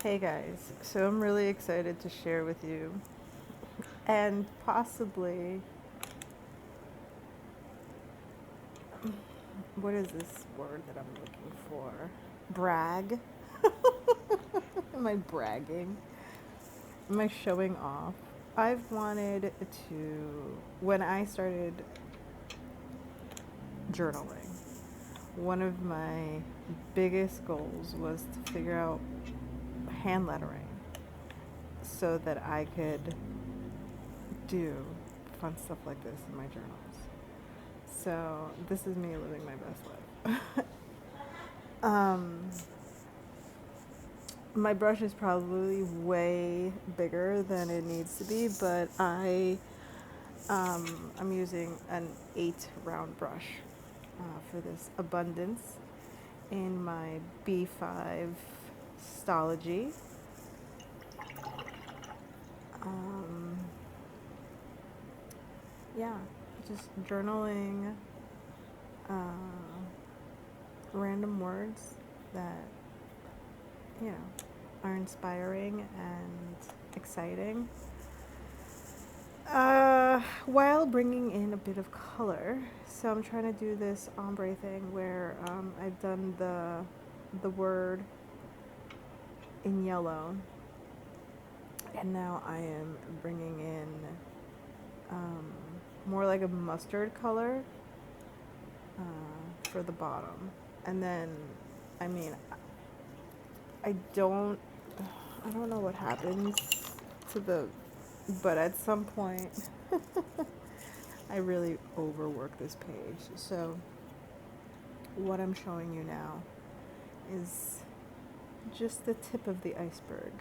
Hey guys, so I'm really excited to share with you and possibly, what is this word that I'm looking for? Brag? Am I bragging? Am I showing off? I've wanted to, when I started journaling, one of my biggest goals was to figure out hand lettering so that I could do fun stuff like this in my journals. So this is me living my best life. um, my brush is probably way bigger than it needs to be, but I'm using an 8 round brush for this abundance in my B5 Stalogy. Um, yeah, just journaling random words that, you know, are inspiring and exciting, while bringing in a bit of color. So I'm trying to do this ombre thing where I've done the word in yellow, and now I am bringing in more like a mustard color for the bottom. And then, I mean, I don't know what happens to but at some point, I really overwork this page. So what I'm showing you now is just the tip of the iceberg.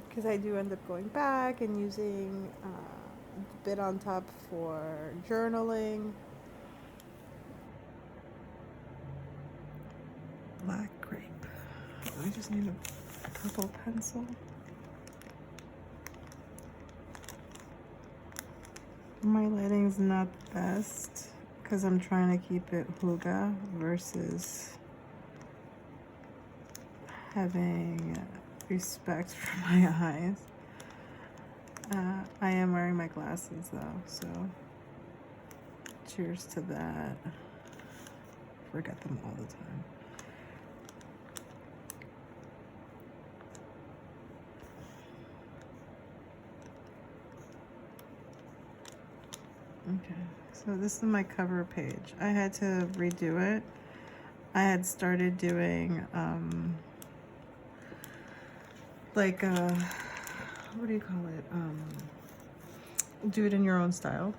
Because I do end up going back and using the bit on top for journaling. Black grape. I just need a purple pencil. My lighting's not the best because I'm trying to keep it huga versus having respect for my eyes. I am wearing my glasses though, so cheers to that. Forget them all the time. Okay, so this is my cover page. I had to redo it. I had started doing like what do you call it? Do it in your own style.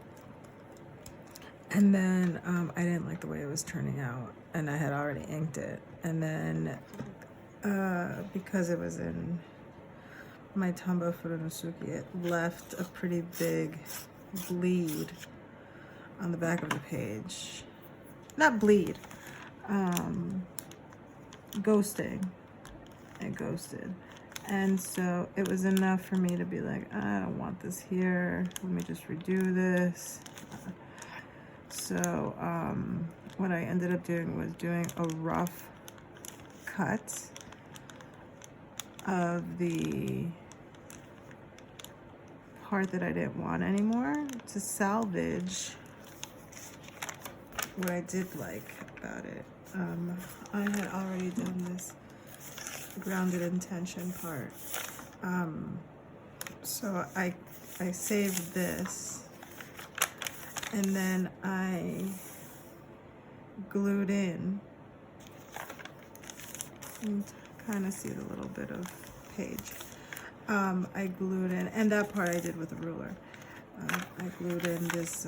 And then I didn't like the way it was turning out, and I had already inked it. And then because it was in my Tamba Furunosuke, it left a pretty big bleed on the back of the page. Not bleed, ghosting. It ghosted. And so it was enough for me to be like, I don't want this here. Let me just redo this. So what I ended up doing was doing a rough cut of the part that I didn't want anymore to salvage what I did like about it. I had already done this grounded intention part. So I saved this, and then I glued in, and kind of see the little bit of page. I glued in, and that part I did with a ruler. I glued in this,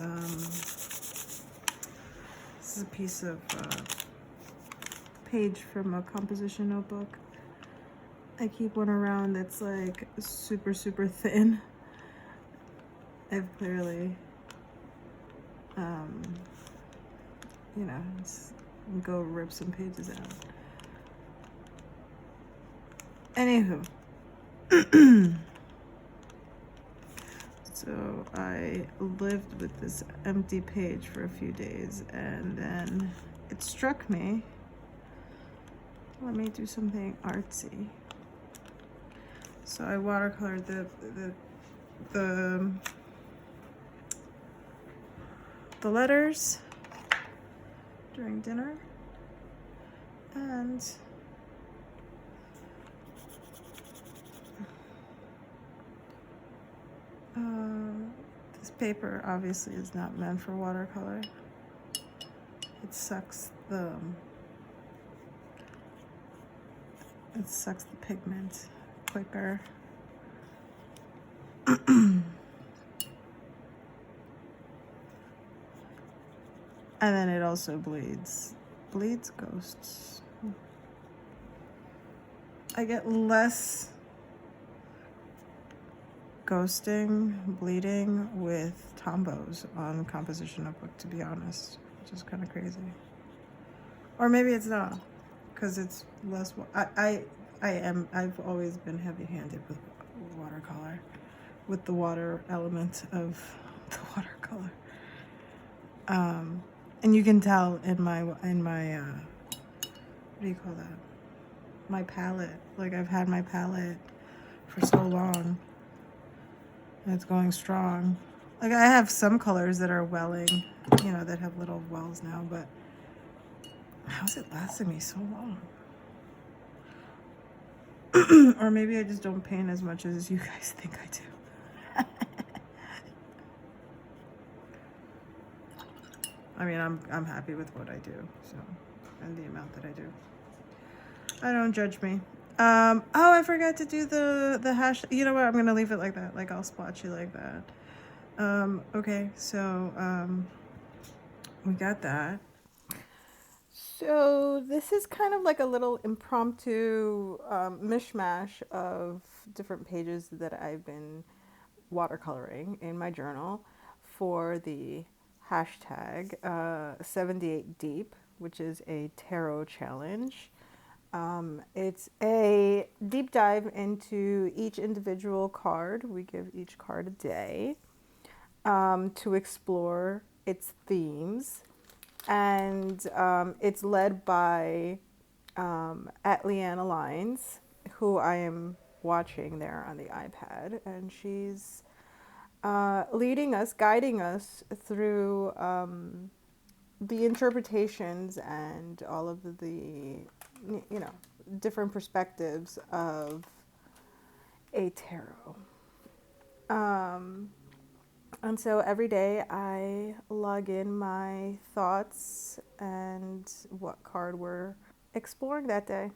this is a piece of page from a composition notebook. I keep one around that's like super, super thin. I've clearly, you know, go rip some pages out. Anywho, so I lived with this empty page for a few days, and then it struck me, let me do something artsy. So I watercolored the letters during dinner, and this paper obviously is not meant for watercolor. It sucks the pigment quicker. And then it also bleeds ghosts. I get less ghosting, bleeding with Tombos on Composition Notebook, to be honest, which is kind of crazy. Or maybe it's not, because it's less. I've always been heavy-handed with watercolor, with the water element of the watercolor. And you can tell in my what do you call that? My palette. Like, I've had my palette for so long, and it's going strong. Like, I have some colors that are welling, you know, that have little wells now, but how's it lasting me so long? Or maybe I just don't paint as much as you guys think I do. I mean, I'm happy with what I do, so, and the amount that I do. I don't judge me. Oh, I forgot to do the hash. You know what? I'm gonna leave it like that. Like, I'll splotchy like that. Okay, so we got that. So this is kind of like a little impromptu mishmash of different pages that I've been watercoloring in my journal for the hashtag 78 Deep, which is a tarot challenge. It's a deep dive into each individual card. We give each card a day to explore its themes. And it's led by at Leanna Lines, who I am watching there on the iPad. And she's leading us, guiding us through the interpretations and all of the, you know, different perspectives of a tarot. And so every day I log in my thoughts and what card we're exploring that day.